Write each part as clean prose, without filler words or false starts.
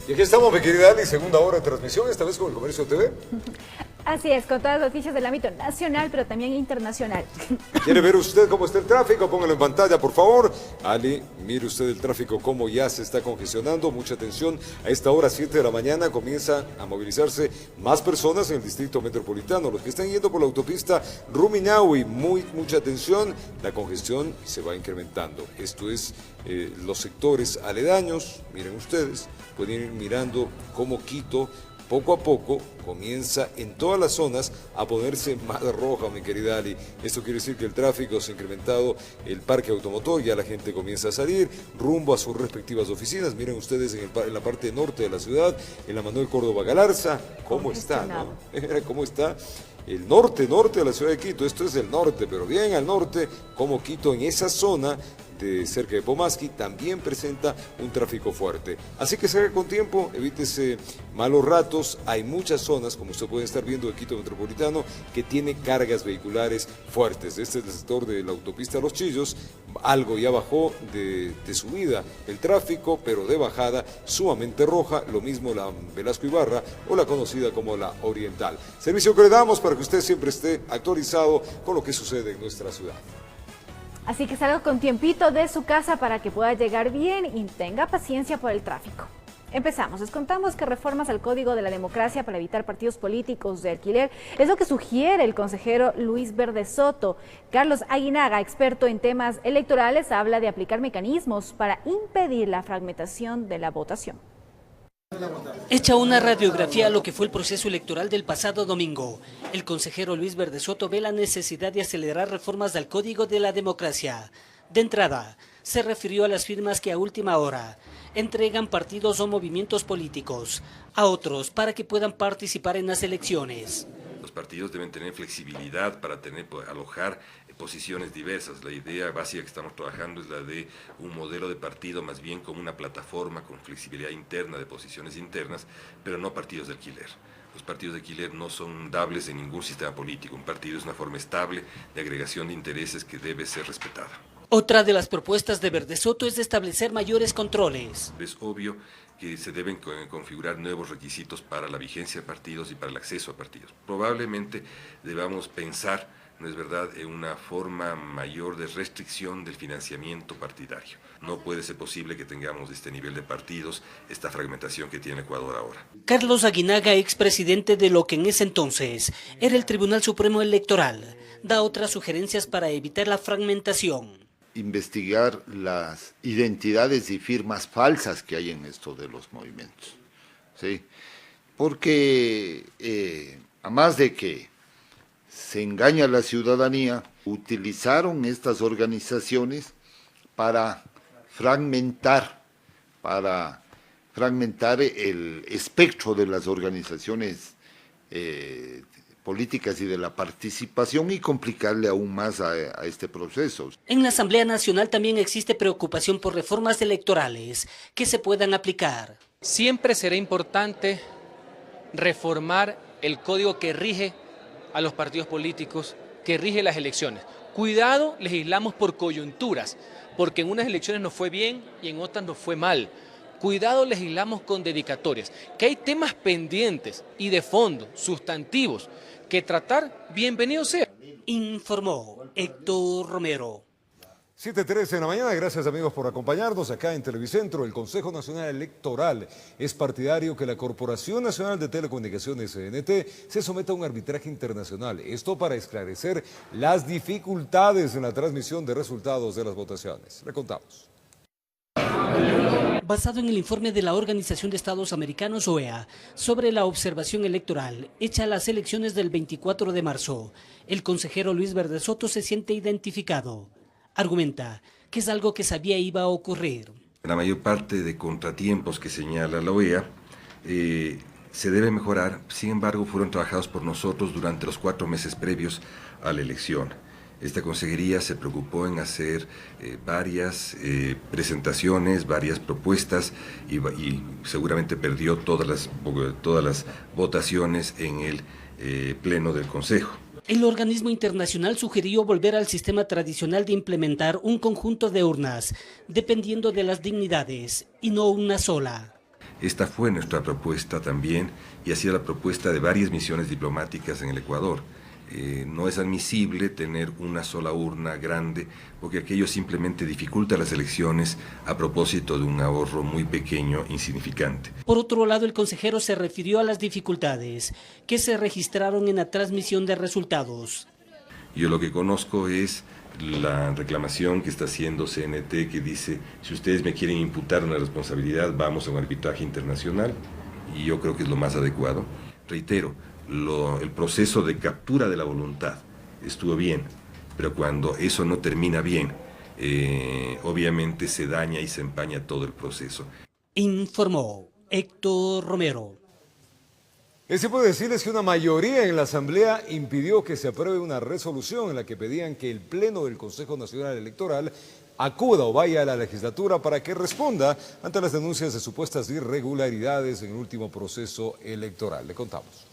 Y aquí estamos, mi querida Ali, segunda hora de transmisión, esta vez con el Comercio TV. Así es, con todas las noticias del ámbito nacional, pero también internacional. ¿Quiere ver usted cómo está el tráfico? Póngalo en pantalla, por favor. Ali, mire usted el tráfico, cómo ya se está congestionando. Mucha atención, a esta hora, 7 de la mañana, comienza a movilizarse más personas en el distrito metropolitano. Los que están yendo por la autopista Rumiñahui, mucha atención, la congestión se va incrementando. Esto es los sectores aledaños, miren ustedes, pueden ir mirando cómo Quito poco a poco comienza en todas las zonas a ponerse más roja, mi querida Ali. Esto quiere decir que el tráfico se ha incrementado, el parque automotor, ya la gente comienza a salir rumbo a sus respectivas oficinas. Miren ustedes en la parte norte de la ciudad, en la Manuel Córdoba Galarza, cómo está, ¿no? Cómo está el norte de la ciudad de Quito. Esto es el norte, pero bien al norte, como Quito en esa zona de cerca de Pomasqui también presenta un tráfico fuerte. Así que se haga con tiempo, evítese malos ratos. Hay muchas zonas, como usted puede estar viendo de Quito Metropolitano, que tiene cargas vehiculares fuertes. Este es el sector de la autopista Los Chillos, algo ya bajó de subida el tráfico, pero de bajada sumamente roja, lo mismo la Velasco Ibarra o la conocida como la Oriental. Servicio que le damos para que usted siempre esté actualizado con lo que sucede en nuestra ciudad. Así que salga con tiempito de su casa para que pueda llegar bien y tenga paciencia por el tráfico. Empezamos. Les contamos que reformas al Código de la Democracia para evitar partidos políticos de alquiler es lo que sugiere el consejero Luis Verde Soto. Carlos Aguinaga, experto en temas electorales, habla de aplicar mecanismos para impedir la fragmentación de la votación. Echa una radiografía a lo que fue el proceso electoral del pasado domingo. El consejero Luis Verde Soto ve la necesidad de acelerar reformas al Código de la Democracia. De entrada, se refirió a las firmas que a última hora entregan partidos o movimientos políticos a otros para que puedan participar en las elecciones. Los partidos deben tener flexibilidad para alojar posiciones diversas. La idea básica que estamos trabajando es la de un modelo de partido más bien como una plataforma con flexibilidad interna de posiciones internas, pero no partidos de alquiler. Los partidos de alquiler no son dables en ningún sistema político. Un partido es una forma estable de agregación de intereses que debe ser respetada. Otra de las propuestas de Verde Soto es establecer mayores controles. Es obvio que se deben configurar nuevos requisitos para la vigencia de partidos y para el acceso a partidos. Probablemente debamos pensar, no es verdad, en una forma mayor de restricción del financiamiento partidario. No puede ser posible que tengamos este nivel de partidos, esta fragmentación que tiene Ecuador ahora. Carlos Aguinaga, expresidente de lo que en ese entonces era el Tribunal Supremo Electoral, da otras sugerencias para evitar la fragmentación. Investigar las identidades y firmas falsas que hay en esto de los movimientos, ¿sí? Porque a más de que se engaña a la ciudadanía, utilizaron estas organizaciones para fragmentar el espectro de las organizaciones políticas y de la participación y complicarle aún más a este proceso. En la Asamblea Nacional también existe preocupación por reformas electorales que se puedan aplicar. Siempre será importante reformar el código que rige a los partidos políticos, que rige las elecciones. Cuidado, legislamos por coyunturas, porque en unas elecciones nos fue bien y en otras nos fue mal. Cuidado, legislamos con dedicatorias, que hay temas pendientes y de fondo, sustantivos, que tratar, bienvenido sea. Informó Héctor Romero. 7:13 de la mañana, gracias amigos por acompañarnos acá en Televicentro. El Consejo Nacional Electoral es partidario que la Corporación Nacional de Telecomunicaciones, CNT, se someta a un arbitraje internacional. Esto para esclarecer las dificultades en la transmisión de resultados de las votaciones. Le contamos. Basado en el informe de la Organización de Estados Americanos, OEA, sobre la observación electoral hecha a las elecciones del 24 de marzo, el consejero Luis Verde Soto se siente identificado. Argumenta que es algo que sabía iba a ocurrir. La mayor parte de contratiempos que señala la OEA se debe mejorar, sin embargo fueron trabajados por nosotros durante los 4 meses previos a la elección. Esta consejería se preocupó en hacer varias presentaciones, varias propuestas y seguramente perdió todas las votaciones en el pleno del Consejo. El organismo internacional sugirió volver al sistema tradicional de implementar un conjunto de urnas, dependiendo de las dignidades, y no una sola. Esta fue nuestra propuesta también y ha sido la propuesta de varias misiones diplomáticas en el Ecuador. No es admisible tener una sola urna grande porque aquello simplemente dificulta las elecciones a propósito de un ahorro muy pequeño, insignificante. Por otro lado, el consejero se refirió a las dificultades que se registraron en la transmisión de resultados. Yo lo que conozco es la reclamación que está haciendo CNT que dice, si ustedes me quieren imputar una responsabilidad, vamos a un arbitraje internacional, y yo creo que es lo más adecuado. Reitero, el proceso de captura de la voluntad estuvo bien, pero cuando eso no termina bien, obviamente se daña y se empaña todo el proceso. Informó Héctor Romero. Se puede decirles que una mayoría en la Asamblea impidió que se apruebe una resolución en la que pedían que el Pleno del Consejo Nacional Electoral acuda o vaya a la legislatura para que responda ante las denuncias de supuestas irregularidades en el último proceso electoral. Le contamos.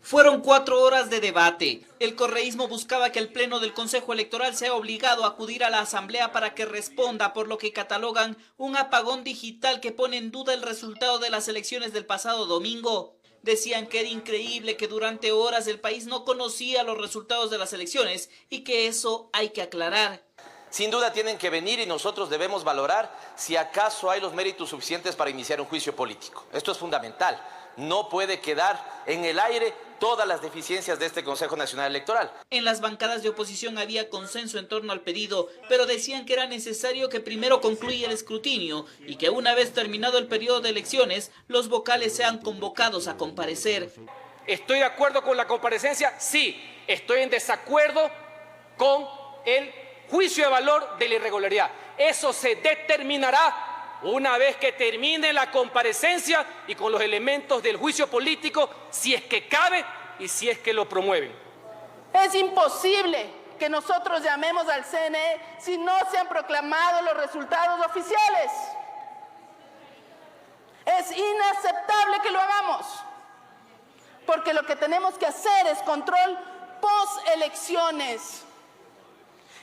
Fueron 4 horas de debate. El correísmo buscaba que el Pleno del Consejo Electoral sea obligado a acudir a la Asamblea para que responda por lo que catalogan un apagón digital que pone en duda el resultado de las elecciones del pasado domingo. Decían que era increíble que durante horas el país no conocía los resultados de las elecciones y que eso hay que aclarar. Sin duda tienen que venir y nosotros debemos valorar si acaso hay los méritos suficientes para iniciar un juicio político. Esto es fundamental. No puede quedar en el aire todas las deficiencias de este Consejo Nacional Electoral. En las bancadas de oposición había consenso en torno al pedido, pero decían que era necesario que primero concluya el escrutinio y que una vez terminado el periodo de elecciones, los vocales sean convocados a comparecer. ¿Estoy de acuerdo con la comparecencia? Sí. Estoy en desacuerdo con el juicio de valor de la irregularidad. Eso se determinará una vez que termine la comparecencia y con los elementos del juicio político, si es que cabe y si es que lo promueven. Es imposible que nosotros llamemos al CNE si no se han proclamado los resultados oficiales. Es inaceptable que lo hagamos, porque lo que tenemos que hacer es control post-elecciones.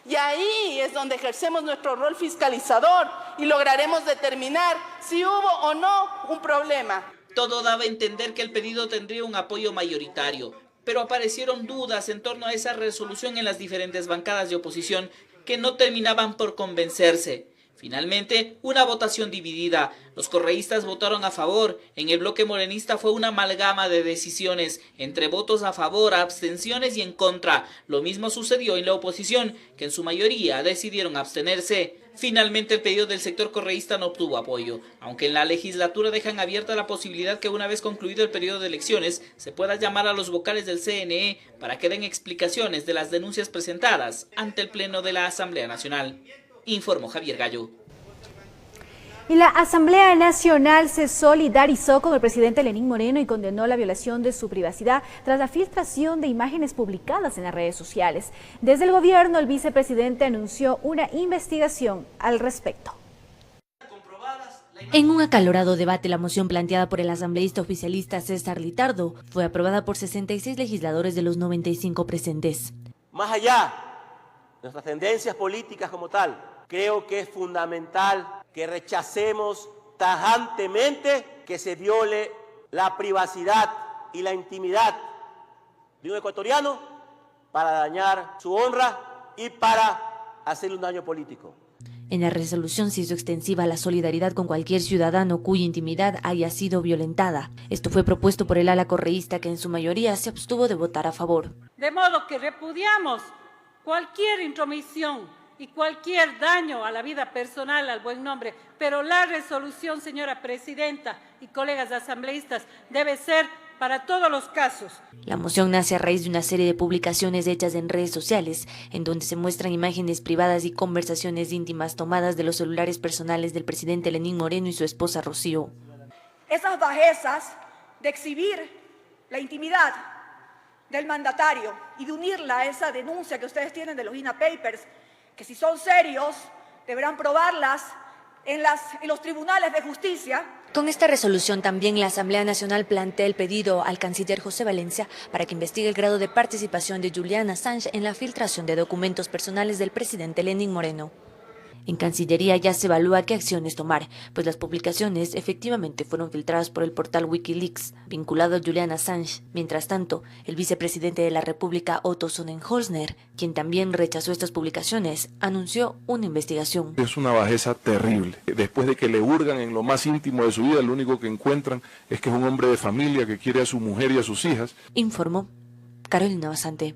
Y ahí es donde ejercemos nuestro rol fiscalizador y lograremos determinar si hubo o no un problema. Todo daba a entender que el pedido tendría un apoyo mayoritario, pero aparecieron dudas en torno a esa resolución en las diferentes bancadas de oposición que no terminaban por convencerse. Finalmente, una votación dividida. Los correístas votaron a favor. En el bloque morenista fue una amalgama de decisiones, entre votos a favor, abstenciones y en contra. Lo mismo sucedió en la oposición, que en su mayoría decidieron abstenerse. Finalmente, el pedido del sector correísta no obtuvo apoyo, aunque en la legislatura dejan abierta la posibilidad que una vez concluido el periodo de elecciones, se pueda llamar a los vocales del CNE para que den explicaciones de las denuncias presentadas ante el Pleno de la Asamblea Nacional. Informó Javier Gallo. Y la Asamblea Nacional se solidarizó con el presidente Lenín Moreno y condenó la violación de su privacidad tras la filtración de imágenes publicadas en las redes sociales. Desde el gobierno, el vicepresidente anunció una investigación al respecto. En un acalorado debate, la moción planteada por el asambleísta oficialista César Litardo fue aprobada por 66 legisladores de los 95 presentes. Más allá de nuestras tendencias políticas como tal, creo que es fundamental que rechacemos tajantemente que se viole la privacidad y la intimidad de un ecuatoriano para dañar su honra y para hacerle un daño político. En la resolución se hizo extensiva la solidaridad con cualquier ciudadano cuya intimidad haya sido violentada. Esto fue propuesto por el ala correísta, que en su mayoría se abstuvo de votar a favor. De modo que repudiamos cualquier intromisión y cualquier daño a la vida personal, al buen nombre, pero la resolución, señora presidenta y colegas asambleístas, debe ser para todos los casos. La moción nace a raíz de una serie de publicaciones hechas en redes sociales, en donde se muestran imágenes privadas y conversaciones íntimas tomadas de los celulares personales del presidente Lenín Moreno y su esposa Rocío. Esas bajezas de exhibir la intimidad del mandatario y de unirla a esa denuncia que ustedes tienen de los INA Papers, que si son serios, deberán probarlas en los tribunales de justicia. Con esta resolución también la Asamblea Nacional plantea el pedido al canciller José Valencia para que investigue el grado de participación de Julian Assange en la filtración de documentos personales del presidente Lenín Moreno. En Cancillería ya se evalúa qué acciones tomar, pues las publicaciones efectivamente fueron filtradas por el portal Wikileaks, vinculado a Julian Assange. Mientras tanto, el vicepresidente de la República, Otto Sonnenholzner, quien también rechazó estas publicaciones, anunció una investigación. Es una bajeza terrible. Después de que le hurgan en lo más íntimo de su vida, lo único que encuentran es que es un hombre de familia que quiere a su mujer y a sus hijas. Informó Carolina Basante.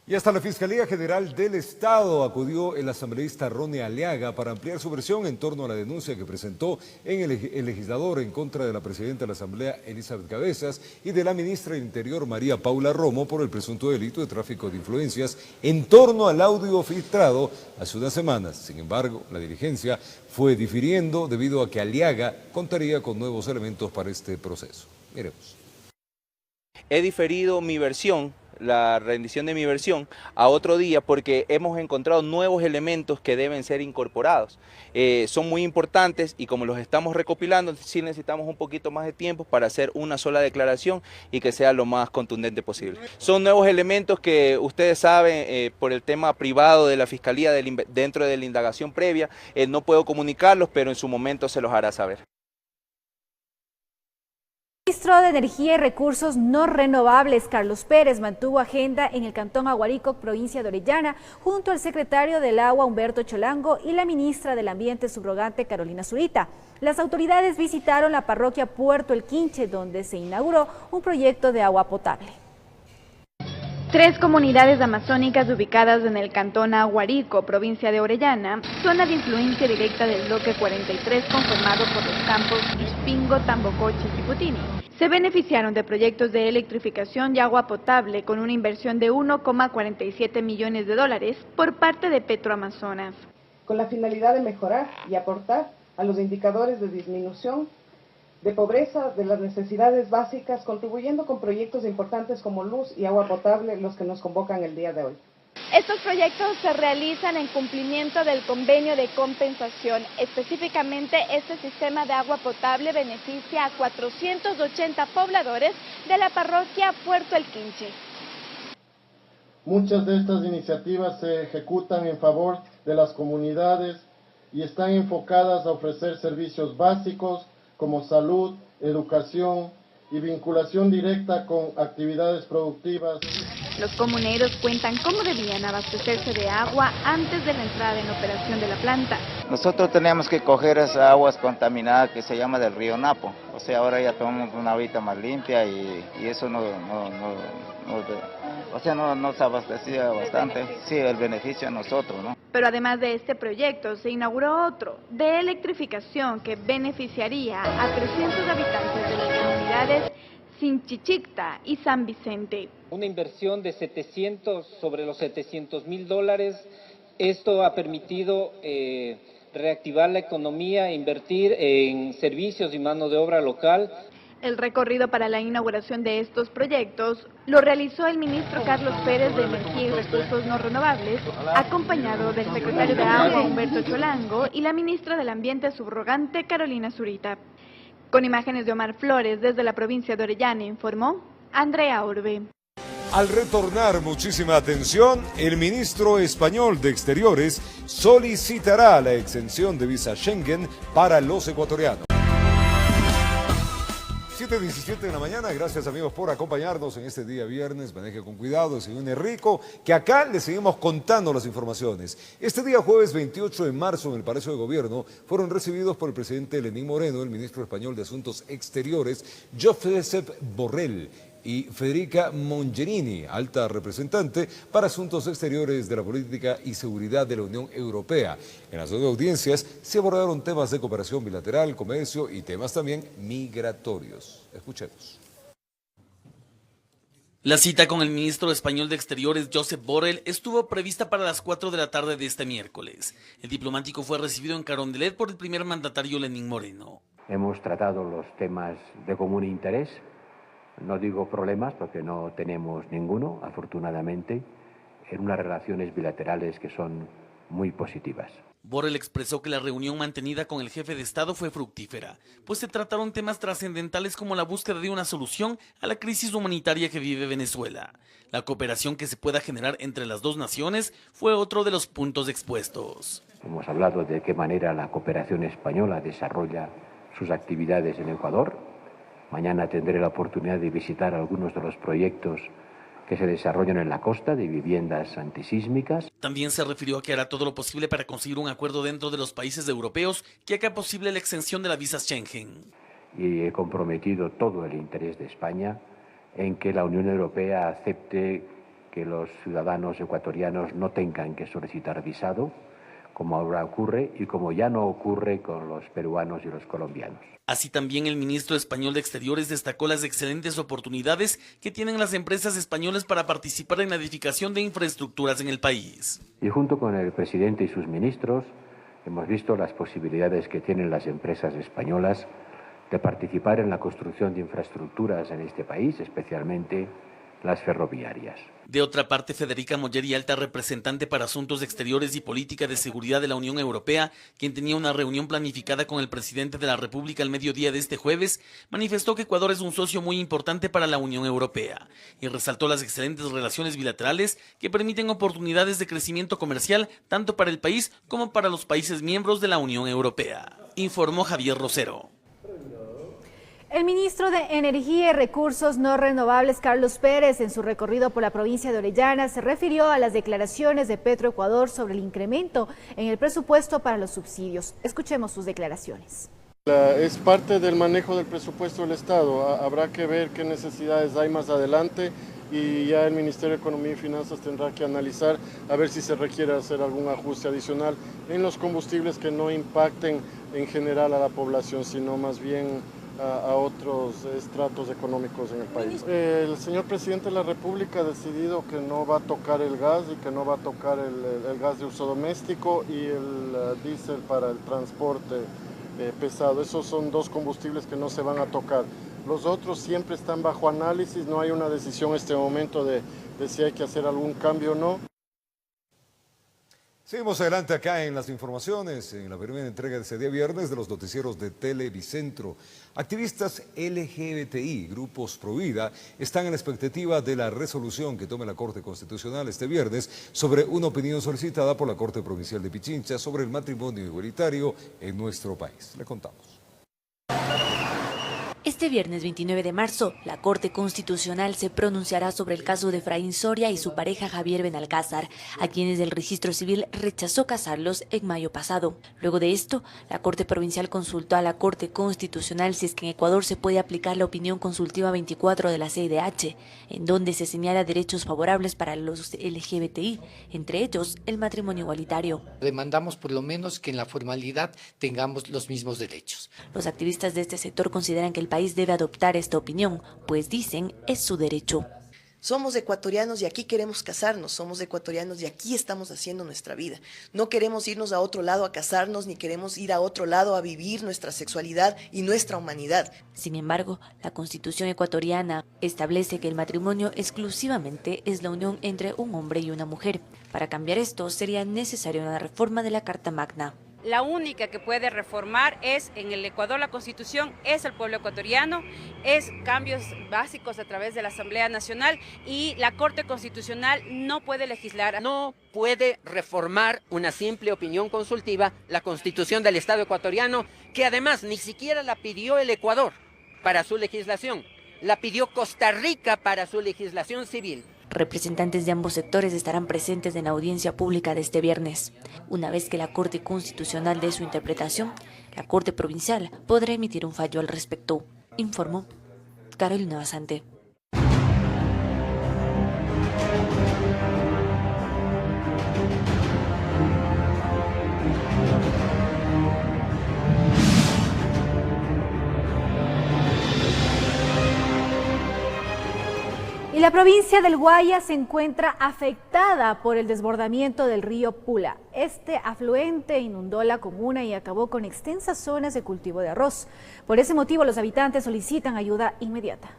Y hasta la Fiscalía General del Estado acudió el asambleísta Ronnie Aliaga para ampliar su versión en torno a la denuncia que presentó en el legislador en contra de la presidenta de la Asamblea, Elizabeth Cabezas, y de la ministra del Interior, María Paula Romo, por el presunto delito de tráfico de influencias en torno al audio filtrado hace unas semanas. Sin embargo, la diligencia fue difiriendo debido a que Aliaga contaría con nuevos elementos para este proceso. Miremos. He diferido mi versión, la rendición de mi versión, a otro día porque hemos encontrado nuevos elementos que deben ser incorporados. Son muy importantes y como los estamos recopilando, sí necesitamos un poquito más de tiempo para hacer una sola declaración y que sea lo más contundente posible. Son nuevos elementos que ustedes saben por el tema privado de la Fiscalía dentro de la indagación previa. No puedo comunicarlos, pero en su momento se los hará saber. El ministro de Energía y Recursos No Renovables, Carlos Pérez, mantuvo agenda en el cantón Aguarico, provincia de Orellana, junto al secretario del Agua, Humberto Cholango, y la ministra del Ambiente subrogante, Carolina Zurita. Las autoridades visitaron la parroquia Puerto El Quinche, donde se inauguró un proyecto de agua potable. 3 comunidades amazónicas ubicadas en el cantón Aguarico, provincia de Orellana, zona de influencia directa del bloque 43 conformado por los campos Ispingo, Tambocoche y Ciputini, se beneficiaron de proyectos de electrificación y agua potable con una inversión de 1,47 millones de dólares por parte de Petroamazonas. Con la finalidad de mejorar y aportar a los indicadores de disminución de pobreza, de las necesidades básicas, contribuyendo con proyectos importantes como luz y agua potable, los que nos convocan el día de hoy. Estos proyectos se realizan en cumplimiento del convenio de compensación. Específicamente, este sistema de agua potable beneficia a 480 pobladores de la parroquia Puerto El Quinche. Muchas de estas iniciativas se ejecutan en favor de las comunidades y están enfocadas a ofrecer servicios básicos como salud, educación y vinculación directa con actividades productivas. Los comuneros cuentan cómo debían abastecerse de agua antes de la entrada en operación de la planta. Nosotros teníamos que coger esas aguas contaminadas que se llama del río Napo. O sea, ahora ya tomamos una agüita más limpia y eso nos abastecía bastante. Sí, el beneficio a nosotros, ¿no? Pero además de este proyecto, se inauguró otro de electrificación que beneficiaría a 300 habitantes de las comunidades Sinchichicta y San Vicente. Una inversión de sobre los $700,000. Esto ha permitido reactivar la economía, invertir en servicios y mano de obra local. El recorrido para la inauguración de estos proyectos lo realizó el ministro Carlos Pérez de Energía y Recursos No Renovables, acompañado del secretario de Agua, Humberto Cholango, y la ministra del Ambiente subrogante, Carolina Zurita. Con imágenes de Omar Flores desde la provincia de Orellana, informó Andrea Orbe. Al retornar, muchísima atención, el ministro español de Exteriores solicitará la exención de visa Schengen para los ecuatorianos. 7:17 de la mañana, gracias amigos por acompañarnos en este día viernes. Maneje con cuidado, se viene rico, que acá les seguimos contando las informaciones. Este día jueves 28 de marzo en el Palacio de Gobierno fueron recibidos por el presidente Lenín Moreno, el ministro español de Asuntos Exteriores, Josep Borrell, y Federica Mogherini, alta representante para Asuntos Exteriores de la Política y Seguridad de la Unión Europea. En las dos audiencias se abordaron temas de cooperación bilateral, comercio y temas también migratorios. Escuchemos. La cita con el ministro español de Exteriores, Josep Borrell, estuvo prevista para las 4 de la tarde de este miércoles. El diplomático fue recibido en Carondelet por el primer mandatario Lenín Moreno. Hemos tratado los temas de común interés. No digo problemas porque no tenemos ninguno, afortunadamente, en unas relaciones bilaterales que son muy positivas. Borrell expresó que la reunión mantenida con el jefe de Estado fue fructífera, pues se trataron temas trascendentales como la búsqueda de una solución a la crisis humanitaria que vive Venezuela. La cooperación que se pueda generar entre las dos naciones fue otro de los puntos expuestos. Hemos hablado de qué manera la cooperación española desarrolla sus actividades en Ecuador. Mañana tendré la oportunidad de visitar algunos de los proyectos que se desarrollan en la costa de viviendas antisísmicas. También se refirió a que hará todo lo posible para conseguir un acuerdo dentro de los países europeos que haga posible la exención de la visa Schengen. Y he comprometido todo el interés de España en que la Unión Europea acepte que los ciudadanos ecuatorianos no tengan que solicitar visado, como ahora ocurre y como ya no ocurre con los peruanos y los colombianos. Así también el ministro español de Exteriores destacó las excelentes oportunidades que tienen las empresas españolas para participar en la edificación de infraestructuras en el país. Y junto con el presidente y sus ministros hemos visto las posibilidades que tienen las empresas españolas de participar en la construcción de infraestructuras en este país, especialmente las ferroviarias. De otra parte, Federica Molleri, alta representante para Asuntos Exteriores y Política de Seguridad de la Unión Europea, quien tenía una reunión planificada con el presidente de la República al mediodía de este jueves, manifestó que Ecuador es un socio muy importante para la Unión Europea y resaltó las excelentes relaciones bilaterales que permiten oportunidades de crecimiento comercial tanto para el país como para los países miembros de la Unión Europea. Informó Javier Rosero. El ministro de Energía y Recursos No Renovables, Carlos Pérez, en su recorrido por la provincia de Orellana, se refirió a las declaraciones de Petroecuador sobre el incremento en el presupuesto para los subsidios. Escuchemos sus declaraciones. Es parte del manejo del presupuesto del Estado. Habrá que ver qué necesidades hay más adelante y ya el Ministerio de Economía y Finanzas tendrá que analizar a ver si se requiere hacer algún ajuste adicional en los combustibles que no impacten en general a la población, sino más bien a otros estratos económicos en el país. El señor presidente de la República ha decidido que no va a tocar el gas y que no va a tocar el gas de uso doméstico y el diésel para el transporte pesado. Esos son dos combustibles que no se van a tocar. Los otros siempre están bajo análisis, no hay una decisión en este momento de si hay que hacer algún cambio o no. Seguimos adelante acá en las informaciones, en la primera entrega de ese día viernes de los noticieros de Televicentro. Activistas LGBTI, grupos pro vida, están en la expectativa de la resolución que tome la Corte Constitucional este viernes sobre una opinión solicitada por la Corte Provincial de Pichincha sobre el matrimonio igualitario en nuestro país. Le contamos. Este viernes 29 de marzo, la Corte Constitucional se pronunciará sobre el caso de Efraín Soria y su pareja Javier Benalcázar, a quienes el registro civil rechazó casarlos en mayo pasado. Luego de esto, la Corte Provincial consultó a la Corte Constitucional si es que en Ecuador se puede aplicar la opinión consultiva 24 de la CIDH, en donde se señala derechos favorables para los LGBTI, entre ellos el matrimonio igualitario. Demandamos por lo menos que en la formalidad tengamos los mismos derechos. Los activistas de este sector consideran que el país debe adoptar esta opinión, pues dicen es su derecho. Somos ecuatorianos y aquí queremos casarnos, somos ecuatorianos y aquí estamos haciendo nuestra vida. No queremos irnos a otro lado a casarnos, ni queremos ir a otro lado a vivir nuestra sexualidad y nuestra humanidad. Sin embargo, la Constitución ecuatoriana establece que el matrimonio exclusivamente es la unión entre un hombre y una mujer. Para cambiar esto sería necesaria una reforma de la Carta Magna. La única que puede reformar es, en el Ecuador, la Constitución, es el pueblo ecuatoriano, es cambios básicos a través de la Asamblea Nacional y la Corte Constitucional no puede legislar. No puede reformar una simple opinión consultiva la Constitución del Estado ecuatoriano, que además ni siquiera la pidió el Ecuador para su legislación, la pidió Costa Rica para su legislación civil. Representantes de ambos sectores estarán presentes en la audiencia pública de este viernes. Una vez que la Corte Constitucional dé su interpretación, la Corte Provincial podrá emitir un fallo al respecto, informó Carolina Basante. Y la provincia del Guayas se encuentra afectada por el desbordamiento del río Pula. Este afluente inundó la comuna y acabó con extensas zonas de cultivo de arroz. Por ese motivo, los habitantes solicitan ayuda inmediata.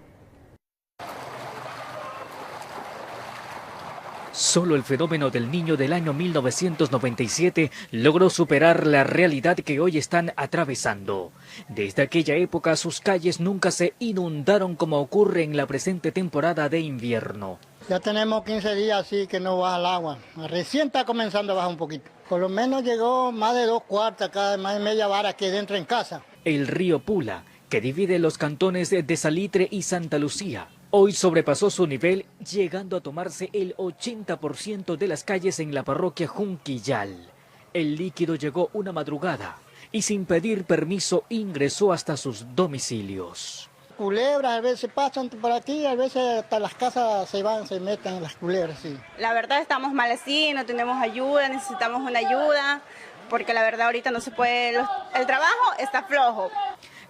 Solo el fenómeno del Niño del año 1997 logró superar la realidad que hoy están atravesando. Desde aquella época sus calles nunca se inundaron como ocurre en la presente temporada de invierno. Ya tenemos 15 días así que no baja el agua. Recién está comenzando a bajar un poquito. Por lo menos llegó más de 2 cuartas, cada más de media vara que dentro en casa. El río Pula, que divide los cantones de Salitre y Santa Lucía, hoy sobrepasó su nivel, llegando a tomarse el 80% de las calles en la parroquia Junquillal. El líquido llegó una madrugada y sin pedir permiso ingresó hasta sus domicilios. Culebras a veces pasan por aquí, a veces hasta las casas se meten en las culebras, sí. La verdad estamos mal así, no tenemos ayuda, necesitamos una ayuda, porque la verdad ahorita no se puede, el trabajo está flojo.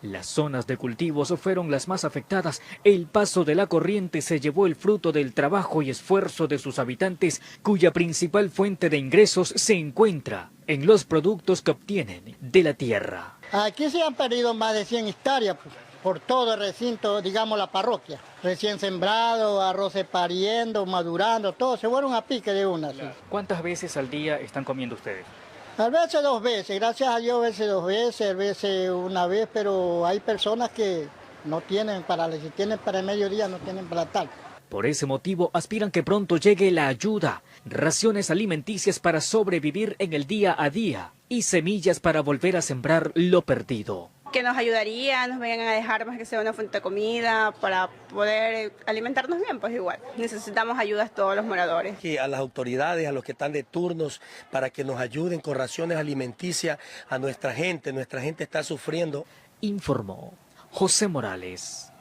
Las zonas de cultivos fueron las más afectadas. El paso de la corriente se llevó el fruto del trabajo y esfuerzo de sus habitantes, cuya principal fuente de ingresos se encuentra en los productos que obtienen de la tierra. Aquí se han perdido más de 100 hectáreas por todo el recinto, digamos la parroquia. Recién sembrado, arroz pariendo, madurando, todo se fueron a pique de una. Sí. ¿Cuántas veces al día están comiendo ustedes? A veces 2 veces, gracias a Dios, a veces 2 veces, a veces 1 vez, pero hay personas que no tienen si tienen para el mediodía, no tienen para tal. Por ese motivo aspiran que pronto llegue la ayuda, raciones alimenticias para sobrevivir en el día a día y semillas para volver a sembrar lo perdido. Que nos ayudaría, nos vengan a dejar más que sea una fuente de comida para poder alimentarnos bien, pues igual. Necesitamos ayudas todos los moradores. Y a las autoridades, a los que están de turnos, para que nos ayuden con raciones alimenticias a nuestra gente está sufriendo. Informó José Morales.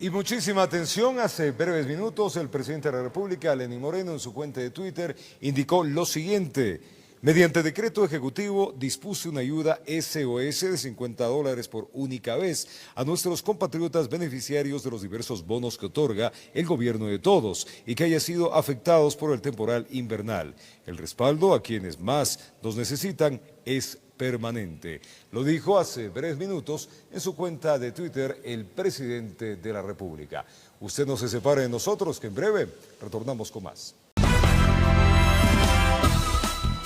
Y muchísima atención, hace breves minutos el presidente de la República, Lenín Moreno, en su cuenta de Twitter, indicó lo siguiente. Mediante decreto ejecutivo dispuse una ayuda SOS de $50 por única vez a nuestros compatriotas beneficiarios de los diversos bonos que otorga el gobierno de todos y que haya sido afectados por el temporal invernal. El respaldo a quienes más nos necesitan es permanente. Lo dijo hace breves minutos en su cuenta de Twitter el presidente de la República. Usted no se separe de nosotros, que en breve retornamos con más.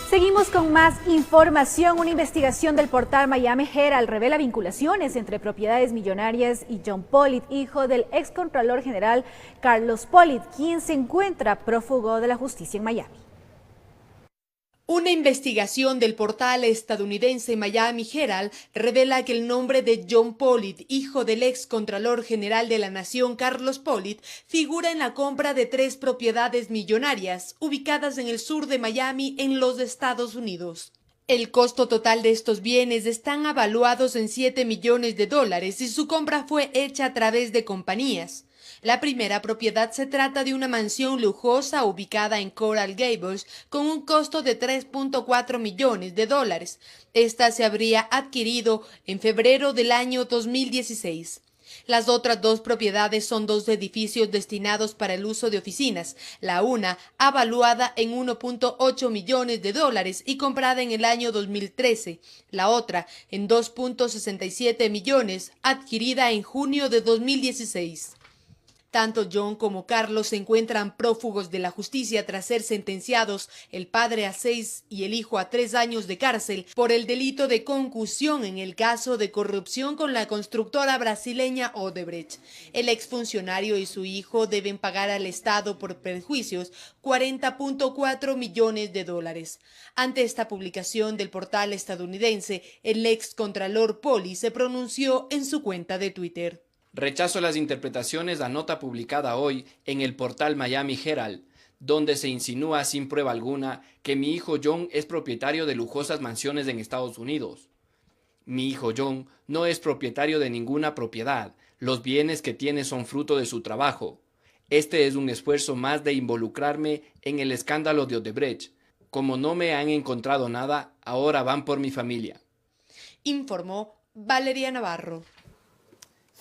Seguimos con más información. Una investigación del portal Miami Herald revela vinculaciones entre propiedades millonarias y John Pollitt, hijo del excontralor general Carlos Pollitt, quien se encuentra prófugo de la justicia en Miami. Una investigación del portal estadounidense Miami Herald revela que el nombre de John Pollitt, hijo del ex Contralor General de la Nación Carlos Pollitt, figura en la compra de 3 propiedades millonarias ubicadas en el sur de Miami, en los Estados Unidos. El costo total de estos bienes están avaluados en $7 millones y su compra fue hecha a través de compañías. La primera propiedad se trata de una mansión lujosa ubicada en Coral Gables con un costo de $3.4 millones. Esta se habría adquirido en febrero del año 2016. Las otras 2 propiedades son 2 edificios destinados para el uso de oficinas, la una avaluada en $1.8 millones y comprada en el año 2013, la otra en $2.67 millones, adquirida en junio de 2016. Tanto John como Carlos se encuentran prófugos de la justicia tras ser sentenciados, el padre a 6 y el hijo a 3 años de cárcel por el delito de concusión en el caso de corrupción con la constructora brasileña Odebrecht. El exfuncionario y su hijo deben pagar al Estado por perjuicios $40.4 millones. Ante esta publicación del portal estadounidense, el ex contralor Pollitt se pronunció en su cuenta de Twitter. Rechazo las interpretaciones de la nota publicada hoy en el portal Miami Herald, donde se insinúa sin prueba alguna que mi hijo John es propietario de lujosas mansiones en Estados Unidos. Mi hijo John no es propietario de ninguna propiedad. Los bienes que tiene son fruto de su trabajo. Este es un esfuerzo más de involucrarme en el escándalo de Odebrecht. Como no me han encontrado nada, ahora van por mi familia. Informó Valeria Navarro.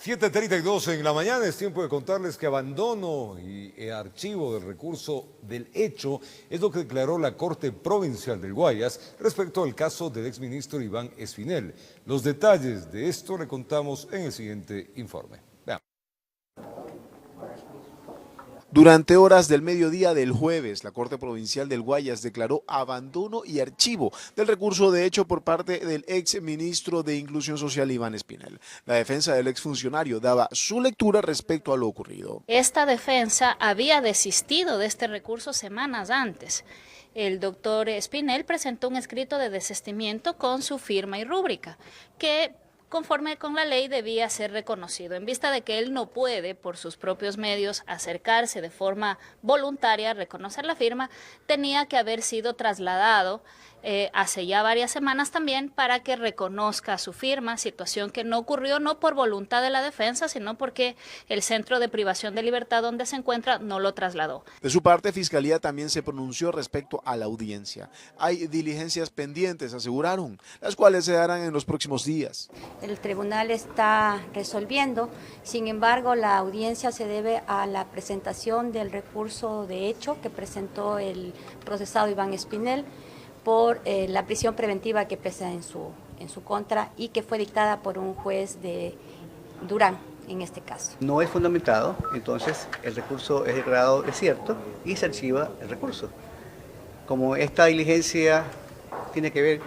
7:32 en la mañana, es tiempo de contarles que abandono y archivo del recurso del hecho es lo que declaró la Corte Provincial del Guayas respecto al caso del exministro Iván Espinel. Los detalles de esto le contamos en el siguiente informe. Veamos. Durante horas del mediodía del jueves, la Corte Provincial del Guayas declaró abandono y archivo del recurso de hecho por parte del ex ministro de Inclusión Social Iván Espinel. La defensa del exfuncionario daba su lectura respecto a lo ocurrido. Esta defensa había desistido de este recurso semanas antes el doctor Espinel presentó un escrito de desistimiento con su firma y rúbrica, que conforme con la ley debía ser reconocido. En vista de que él no puede, por sus propios medios, acercarse de forma voluntaria a reconocer la firma, tenía que haber sido trasladado hace ya varias semanas también para que reconozca su firma, situación que no ocurrió no por voluntad de la defensa, sino porque el Centro de Privación de Libertad donde se encuentra no lo trasladó. De su parte, Fiscalía también se pronunció respecto a la audiencia. Hay diligencias pendientes, aseguraron, las cuales se darán en los próximos días. El tribunal está resolviendo, sin embargo la audiencia se debe a la presentación del recurso de hecho que presentó el procesado Iván Espinel por la prisión preventiva que pesa en su contra y que fue dictada por un juez de Durán en este caso. No es fundamentado, entonces el recurso es declarado desierto y se archiva el recurso. Como esta diligencia tiene que ver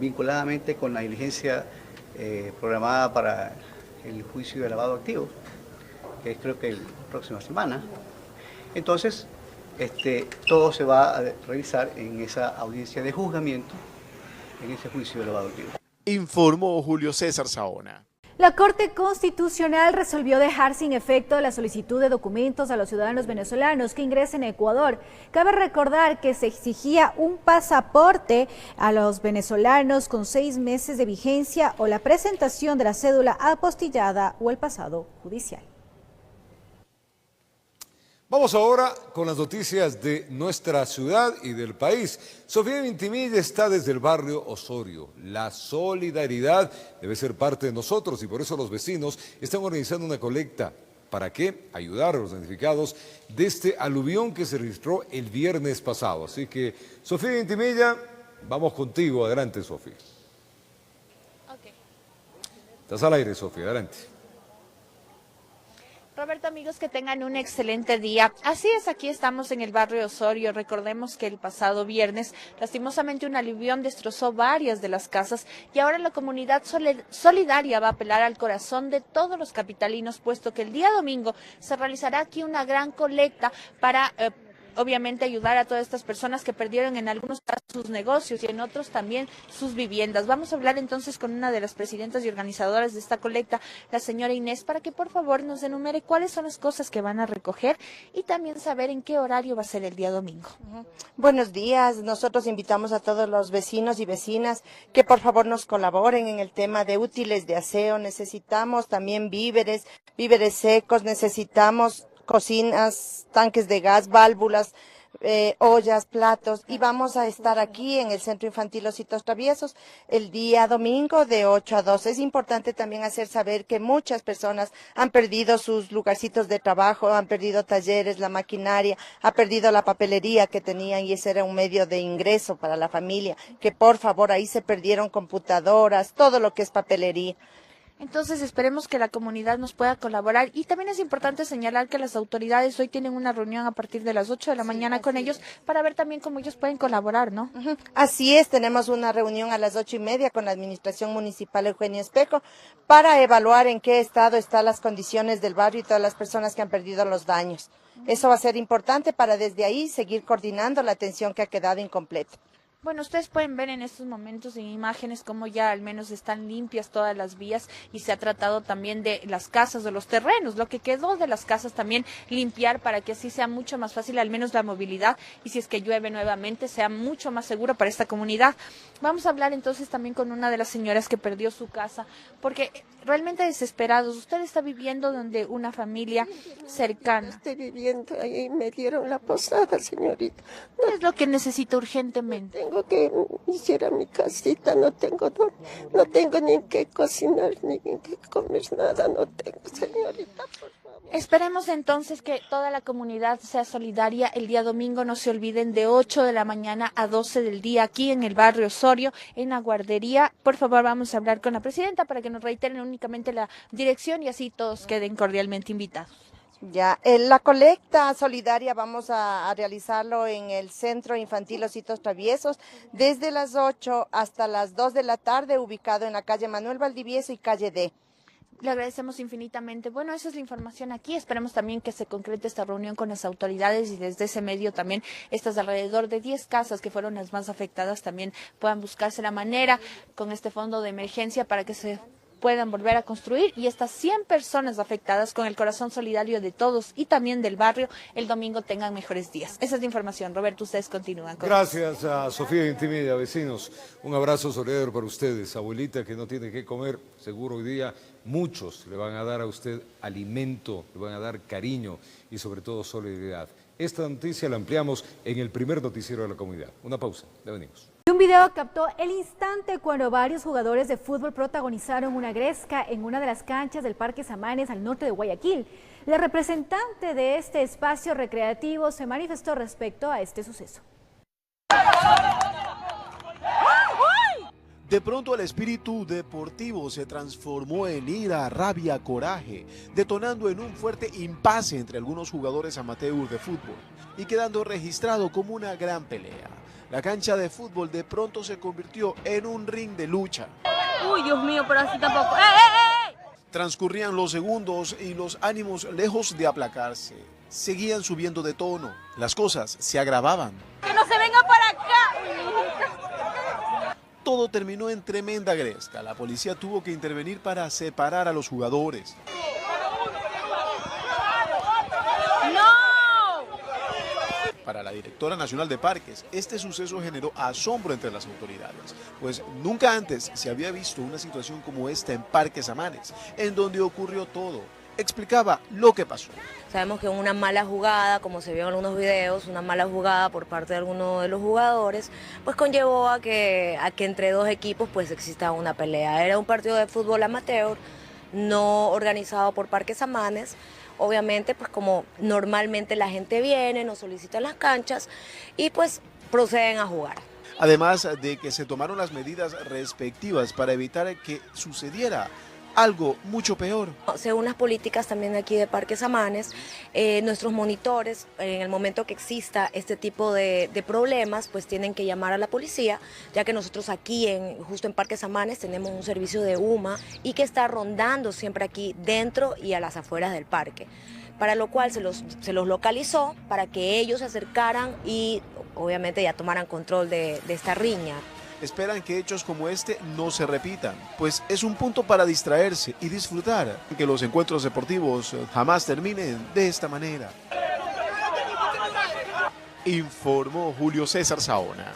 vinculadamente con la diligencia programada para el juicio de lavado de activos, que es creo que la próxima semana, entonces todo se va a revisar en esa audiencia de juzgamiento, en ese juicio de lavado de activos. Informó Julio César Saona. La Corte Constitucional resolvió dejar sin efecto la solicitud de documentos a los ciudadanos venezolanos que ingresen a Ecuador. Cabe recordar que se exigía un pasaporte a los venezolanos con 6 meses de vigencia o la presentación de la cédula apostillada o el pasado judicial. Vamos ahora con las noticias de nuestra ciudad y del país. Sofía Vintimilla está desde el barrio Osorio. La solidaridad debe ser parte de nosotros y por eso los vecinos están organizando una colecta. ¿Para qué? Ayudar a los damnificados de este aluvión que se registró el viernes pasado. Así que, Sofía Vintimilla, vamos contigo. Adelante, Sofía. Okay. Estás al aire, Sofía. Adelante. Roberto, amigos, que tengan un excelente día. Así es, aquí estamos en el barrio Osorio. Recordemos que el pasado viernes, lastimosamente, un aluvión destrozó varias de las casas y ahora la comunidad solidaria va a apelar al corazón de todos los capitalinos, puesto que el día domingo se realizará aquí una gran colecta para obviamente ayudar a todas estas personas que perdieron en algunos casos sus negocios y en otros también sus viviendas. Vamos a hablar entonces con una de las presidentas y organizadoras de esta colecta, la señora Inés, para que por favor nos enumere cuáles son las cosas que van a recoger y también saber en qué horario va a ser el día domingo. Buenos días, nosotros invitamos a todos los vecinos y vecinas que por favor nos colaboren en el tema de útiles de aseo. Necesitamos también víveres secos, necesitamos cocinas, tanques de gas, válvulas, ollas, platos, y vamos a estar aquí en el Centro Infantil Ositos Traviesos el día domingo de 8 a 12. Es importante también hacer saber que muchas personas han perdido sus lugarcitos de trabajo, han perdido talleres, la maquinaria, ha perdido la papelería que tenían y ese era un medio de ingreso para la familia, que por favor ahí se perdieron computadoras, todo lo que es papelería. Entonces esperemos que la comunidad nos pueda colaborar y también es importante señalar que las autoridades hoy tienen una reunión a partir de las 8 de la mañana con ellos para ver también cómo ellos pueden colaborar, ¿no? Así es, tenemos una reunión a las 8:30 con la Administración Municipal Eugenio Espejo para evaluar en qué estado están las condiciones del barrio y todas las personas que han perdido los daños. Eso va a ser importante para desde ahí seguir coordinando la atención que ha quedado incompleta. Bueno, ustedes pueden ver en estos momentos en imágenes cómo ya al menos están limpias todas las vías y se ha tratado también de las casas, de los terrenos, lo que quedó de las casas también limpiar para que así sea mucho más fácil al menos la movilidad y si es que llueve nuevamente sea mucho más seguro para esta comunidad. Vamos a hablar entonces también con una de las señoras que perdió su casa porque realmente desesperados. Usted está viviendo donde una familia cercana. Estoy viviendo ahí, me dieron la posada, señorita. ¿Qué es lo que necesita urgentemente? Tengo que hiciera mi casita, no tengo ni en qué cocinar, ni en qué comer, nada, no tengo, señorita, por favor. Esperemos entonces que toda la comunidad sea solidaria. El día domingo no se olviden de 8 de la mañana a 12 del día aquí en el barrio Osorio, en la guardería. Por favor, vamos a hablar con la presidenta para que nos reiteren únicamente la dirección y así todos queden cordialmente invitados. Ya, la colecta solidaria vamos a realizarlo en el Centro Infantil Ositos Traviesos desde las 8 hasta las 2 de la tarde, ubicado en la calle Manuel Valdivieso y calle D. Le agradecemos infinitamente. Bueno, esa es la información aquí. Esperemos también que se concrete esta reunión con las autoridades y desde ese medio también estas alrededor de 10 casas que fueron las más afectadas también puedan buscarse la manera con este fondo de emergencia para que se puedan volver a construir y estas 100 personas afectadas con el corazón solidario de todos y también del barrio el domingo tengan mejores días. Esa es la información. Roberto, ustedes continúan. Gracias a Sofía Intimida, vecinos. Un abrazo solidario para ustedes. Abuelita que no tiene que comer, seguro hoy día muchos le van a dar a usted alimento, le van a dar cariño y sobre todo solidaridad. Esta noticia la ampliamos en el primer noticiero de la comunidad. Una pausa, ya venimos. Un video captó el instante cuando varios jugadores de fútbol protagonizaron una gresca en una de las canchas del Parque Samanes al norte de Guayaquil. La representante de este espacio recreativo se manifestó respecto a este suceso. De pronto el espíritu deportivo se transformó en ira, rabia, coraje, detonando en un fuerte impasse entre algunos jugadores amateur de fútbol y quedando registrado como una gran pelea. La cancha de fútbol de pronto se convirtió en un ring de lucha. Uy, Dios mío, pero así tampoco. Transcurrían los segundos y los ánimos, lejos de aplacarse, seguían subiendo de tono. Las cosas se agravaban. ¡Que no se venga para acá! Todo terminó en tremenda gresca. La policía tuvo que intervenir para separar a los jugadores. Para la directora nacional de parques, este suceso generó asombro entre las autoridades, pues nunca antes se había visto una situación como esta en Parque Samanes, en donde ocurrió todo. Explicaba lo que pasó. Sabemos que una mala jugada, como se vio en algunos videos, una mala jugada por parte de alguno de los jugadores, pues conllevó a que entre dos equipos pues exista una pelea. Era un partido de fútbol amateur, no organizado por Parque Samanes. Obviamente, pues como normalmente la gente viene, nos solicitan las canchas y pues proceden a jugar. Además de que se tomaron las medidas respectivas para evitar que sucediera algo mucho peor. Según las políticas también aquí de Parque Samanes, nuestros monitores, en el momento que exista este tipo de problemas, pues tienen que llamar a la policía, ya que nosotros aquí, justo en Parque Samanes, tenemos un servicio de UMA y que está rondando siempre aquí dentro y a las afueras del parque. Para lo cual se los localizó para que ellos se acercaran y obviamente ya tomaran control de esta riña. Esperan que hechos como este no se repitan, pues es un punto para distraerse y disfrutar, que los encuentros deportivos jamás terminen de esta manera. Informó Julio César Saona.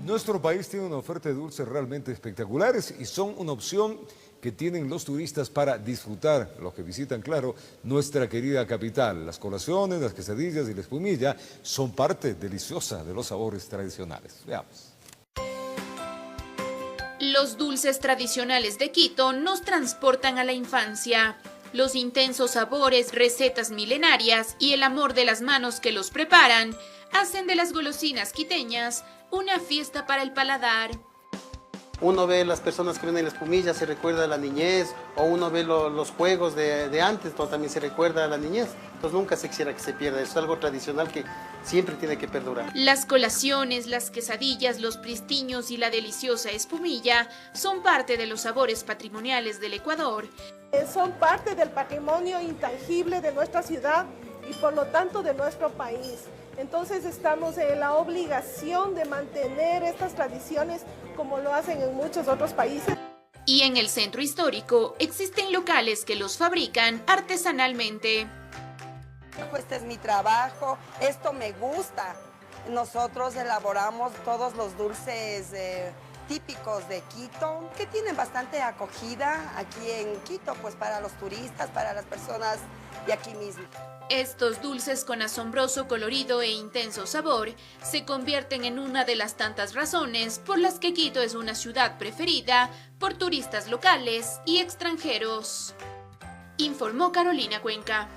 Nuestro país tiene una oferta de dulces realmente espectaculares y son una opción que tienen los turistas para disfrutar, los que visitan, claro, nuestra querida capital. Las colaciones, las quesadillas y la espumilla son parte deliciosa de los sabores tradicionales. Veamos. Los dulces tradicionales de Quito nos transportan a la infancia. Los intensos sabores, recetas milenarias y el amor de las manos que los preparan hacen de las golosinas quiteñas una fiesta para el paladar. Uno ve las personas que ven la espumilla, se recuerda a la niñez, o uno ve los juegos de antes, entonces también se recuerda a la niñez. Entonces nunca se quisiera que se pierda, es algo tradicional que siempre tiene que perdurar. Las colaciones, las quesadillas, los pristiños y la deliciosa espumilla son parte de los sabores patrimoniales del Ecuador. Son parte del patrimonio intangible de nuestra ciudad y por lo tanto de nuestro país. Entonces estamos en la obligación de mantener estas tradiciones como lo hacen en muchos otros países. Y en el centro histórico existen locales que los fabrican artesanalmente. Este es mi trabajo, esto me gusta. Nosotros elaboramos todos los dulces típicos de Quito, que tienen bastante acogida aquí en Quito, pues para los turistas, para las personas de aquí mismo. Estos dulces con asombroso colorido e intenso sabor se convierten en una de las tantas razones por las que Quito es una ciudad preferida por turistas locales y extranjeros. Informó Carolina Cuenca.